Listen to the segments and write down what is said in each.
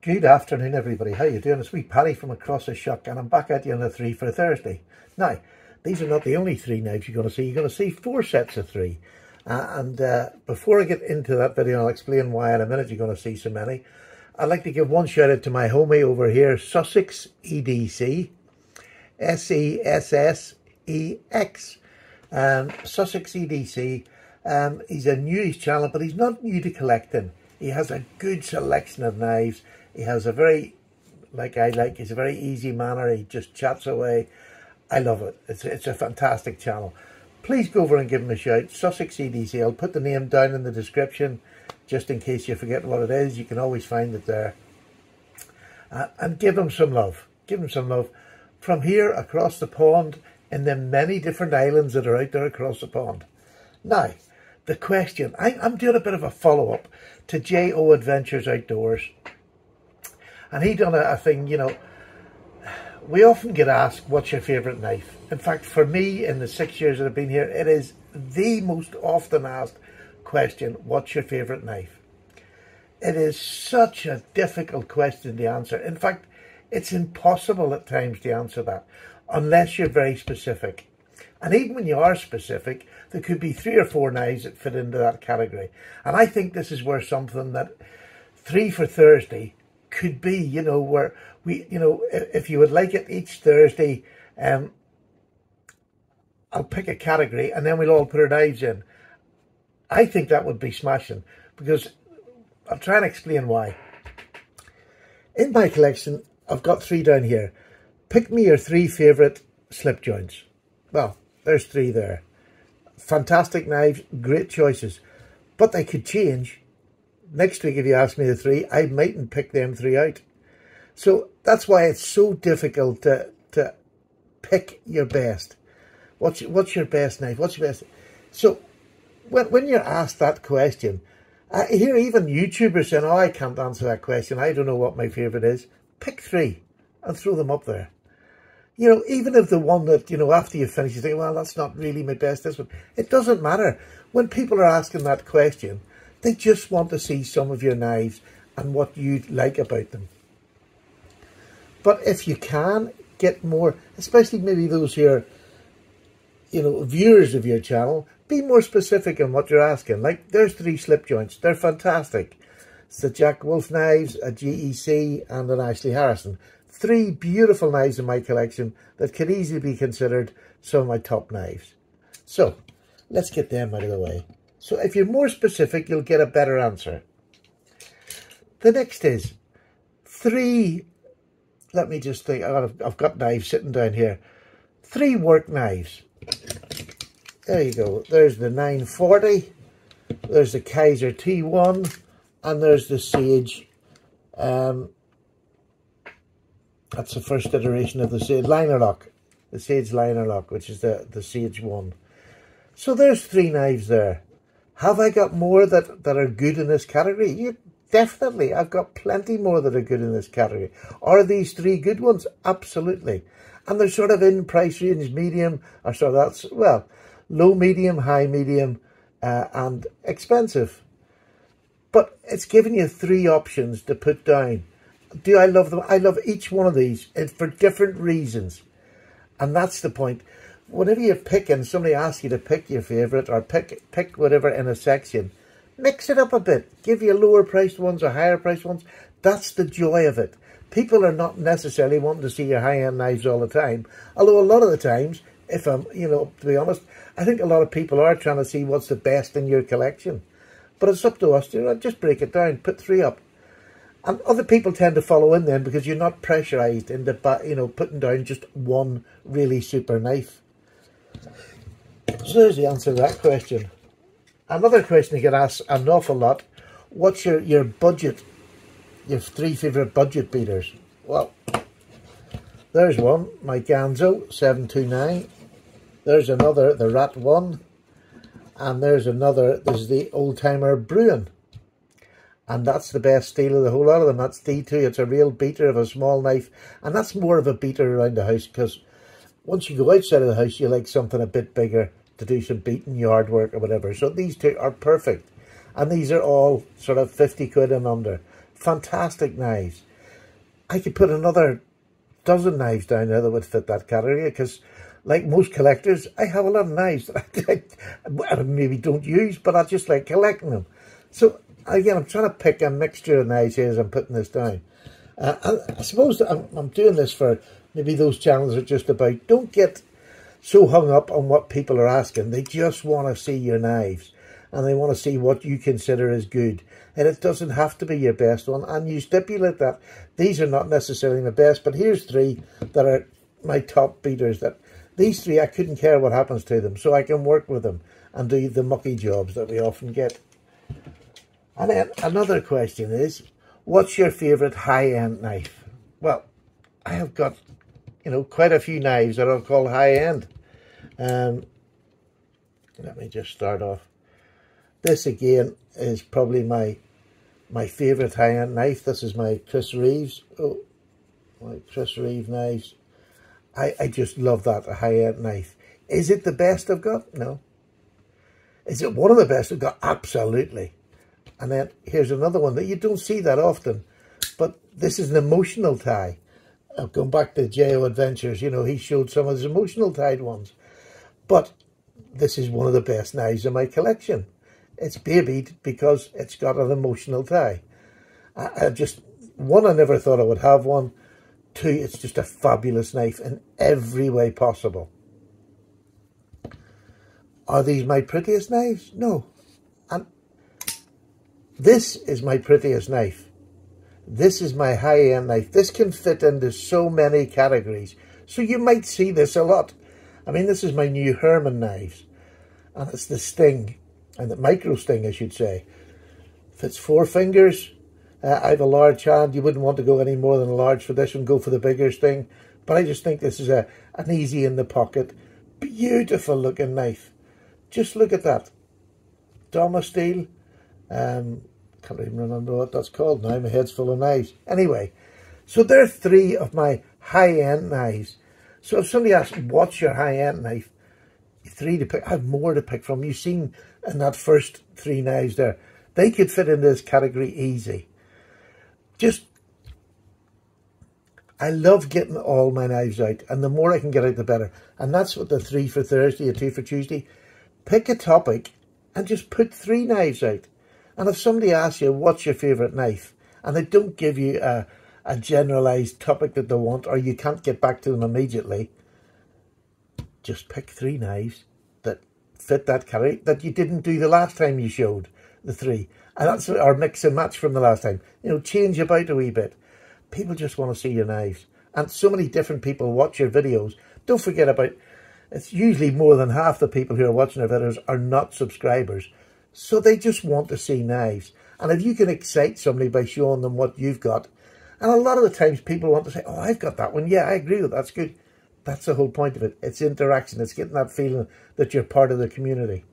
Good afternoon, everybody. How you doing? It's wee Paddy from across the shuck, and I'm back at you on the 3 for Thursday. Now, these are not the only 3 knives you're going to see. You're going to see 4 sets of 3. Before I get into that video, I'll explain why in a minute you're going to see so many. I'd like to give one shout out to my homie over here, Sussex EDC, SESSEX. Sussex EDC. He's a newish channel, but he's not new to collecting. He has a good selection of knives. He has a very, he's a very easy manner. He just chats away. I love it. It's a fantastic channel. Please go over and give him a shout. Sussex EDC. I'll put the name down in the description just in case you forget what it is. You can always find it there. And give him some love. Give him some love. From here across the pond in the many different islands that are out there across the pond. Now, the question. I'm doing a bit of a follow-up to J.O. Adventures Outdoors. And he done a thing, you know, we often get asked, what's your favourite knife? In fact, for me, in the 6 years that I've been here, it is the most often asked question, what's your favourite knife? It is such a difficult question to answer. In fact, it's impossible at times to answer that, unless you're very specific. And even when you are specific, there could be 3 or 4 knives that fit into that category. And I think this is where something that 3 for Thursday could be, you know, where we, you know, if you would like it each Thursday, I'll pick a category and then we'll all put our knives in. I think that would be smashing, because I'll try and explain why. In my collection, I've got 3 down here. Pick me your 3 favourite slip joints. Well, there's 3 there. Fantastic knives, great choices. But they could change. Next week, if you ask me the 3, I mightn't pick them 3 out. So that's why it's so difficult to pick your best. What's your best knife? What's your best? So when you're asked that question, I hear even YouTubers saying, oh, I can't answer that question. I don't know what my favourite is. Pick 3 and throw them up there. You know, even if the one that, you know, after you finish, you think, well, that's not really my best, this one. It doesn't matter. When people are asking that question, they just want to see some of your knives and what you like about them. But if you can get more, especially maybe those here, you know, viewers of your channel, be more specific in what you're asking. Like, there's 3 slip joints. They're fantastic. It's the Jack Wolf knives, a GEC, and an Ashley Harrison. 3 beautiful knives in my collection that could easily be considered some of my top knives. So, let's get them out of the way. So, if you're more specific, you'll get a better answer. The next is 3, let me just think, I've got knives sitting down here. 3 work knives. There you go. There's the 940, there's the Kaiser T1, and there's the Sage. That's the first iteration of the Sage Liner Lock. The Sage Liner Lock, which is the Sage 1. So there's 3 knives there. Have I got more that are good in this category? Yeah, definitely. I've got plenty more that are good in this category. Are these 3 good ones? Absolutely. And they're sort of in price range, medium, or so that's, well, low medium, high medium, and expensive. But it's giving you 3 options to put down. Do I love them? I love each one of these for different reasons. And that's the point. Whenever you're picking, somebody asks you to pick your favourite or pick whatever in a section, mix it up a bit. Give you lower priced ones or higher priced ones. That's the joy of it. People are not necessarily wanting to see your high-end knives all the time. Although a lot of the times, if I'm, you know, to be honest, I think a lot of people are trying to see what's the best in your collection. But it's up to us to just break it down, put 3 up. And other people tend to follow in then because you're not pressurised into, you know, putting down just one really super knife. So there's the answer to that question. Another question you get asked an awful lot, what's your budget, your 3 favourite budget beaters? Well, there's one, my Ganzo 729. There's another, the Rat 1. And there's another, this is the Old Timer Bruin. And that's the best steel of the whole lot of them. That's D2. It's a real beater of a small knife. And that's more of a beater around the house, because once you go outside of the house, you like something a bit bigger to do some beating yard work or whatever. So these 2 are perfect. And these are all sort of 50 quid and under. Fantastic knives. I could put another dozen knives down there that would fit that category, because like most collectors, I have a lot of knives that I maybe don't use, but I just like collecting them. So again, I'm trying to pick a mixture of knives here as I'm putting this down. I suppose I'm doing this for maybe those channels are just about, don't get so hung up on what people are asking. They just want to see your knives, and they want to see what you consider as good. And it doesn't have to be your best one, and you stipulate that these are not necessarily the best, but here's 3 that are my top beaters. That these 3, I couldn't care what happens to them, so I can work with them and do the mucky jobs that we often get. And then another question is, what's your favourite high-end knife? Well, I have got, you know, quite a few knives that I'll call high-end. Let me just start off. This again is probably my favourite high-end knife. This is my Chris Reeves. Oh, my Chris Reeve knives. I just love that, a high-end knife. Is it the best I've got? No. Is it one of the best I've got? Absolutely. And then here's another one that you don't see that often, but this is an emotional tie. I've gone back to J.O. Adventures, you know, he showed some of his emotional tied ones. But this is one of the best knives in my collection. It's babied because it's got an emotional tie. I just, one, I never thought I would have one. 2, it's just a fabulous knife in every way possible. Are these my prettiest knives? No. And this is my prettiest knife. This is my high-end knife. This can fit into so many categories. So you might see this a lot. I mean, this is my new Herman knives. And it's the Sting. And the Micro Sting, I should say. Fits 4 fingers. I have a large hand. You wouldn't want to go any more than a large for this one. Go for the bigger Sting. But I just think this is an easy in the pocket, beautiful looking knife. Just look at that. Domesteel. Can't even remember what that's called now. My head's full of knives. Anyway, so there are 3 of my high-end knives. So if somebody asks, what's your high-end knife? 3 to pick. I have more to pick from. You've seen in that first 3 knives there. They could fit in this category easy. Just, I love getting all my knives out, and the more I can get out, the better. And that's what the 3 for Thursday, or 2 for Tuesday. Pick a topic and just put 3 knives out. And if somebody asks you, what's your favourite knife? And they don't give you a generalised topic that they want, or you can't get back to them immediately, just pick 3 knives that fit that category that you didn't do the last time you showed the 3. And that's our mix and match from the last time. You know, change about a wee bit. People just want to see your knives. And so many different people watch your videos. Don't forget about, it's usually more than half the people who are watching our videos are not subscribers. So they just want to see knives. And if you can excite somebody by showing them what you've got, and a lot of the times people want to say, oh, I've got that one. Yeah, I agree with that. That's good. That's the whole point of it. It's interaction. It's getting that feeling that you're part of the community.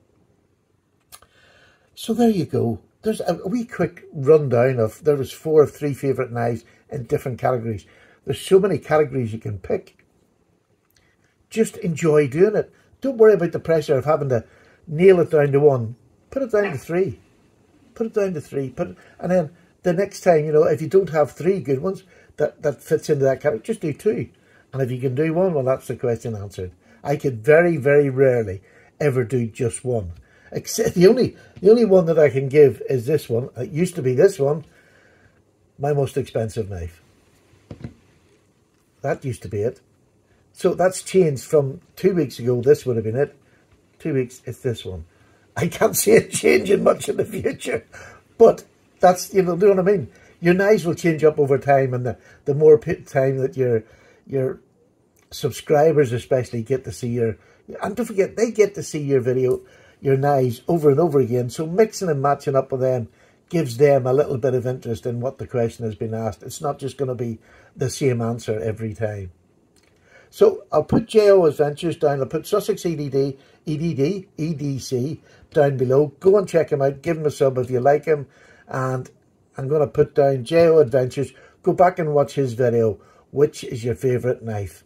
So there you go. There's a wee quick rundown of, there was 4 of 3 favourite knives in different categories. There's so many categories you can pick. Just enjoy doing it. Don't worry about the pressure of having to nail it down to 1. Put it down to 3. Put it down to 3. And then the next time, you know, if you don't have 3 good ones that fits into that category, just do 2. And if you can do 1, well, that's the question answered. I could very, very rarely ever do just 1. Except the only one that I can give is this one. It used to be this one, my most expensive knife. That used to be it. So that's changed from 2 weeks ago. This would have been it. 2 weeks, it's this one. I can't see it changing much in the future. But that's, you know what I mean? Your knives will change up over time, and the more time that your subscribers especially get to see your, and don't forget, they get to see your video, your knives over and over again. So mixing and matching up with them gives them a little bit of interest in what the question has been asked. It's not just going to be the same answer every time. So I'll put J.O. Adventures down. I'll put Sussex EDC down below. Go and check him out. Give him a sub if you like him. And I'm going to put down J.O. Adventures. Go back and watch his video. Which is your favourite knife?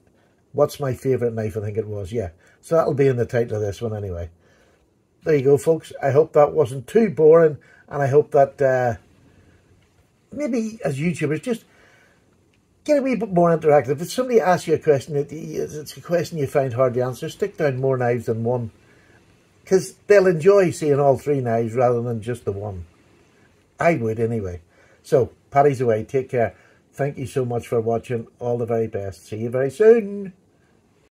What's my favourite knife? I think it was, yeah. So that'll be in the title of this one anyway. There you go, folks. I hope that wasn't too boring. And I hope that maybe as YouTubers, just get a wee bit more interactive. If somebody asks you a question, it's a question you find hard to answer, stick down more knives than one. Because they'll enjoy seeing all 3 knives rather than just the one. I would anyway. So, Paddy's away. Take care. Thank you so much for watching. All the very best. See you very soon.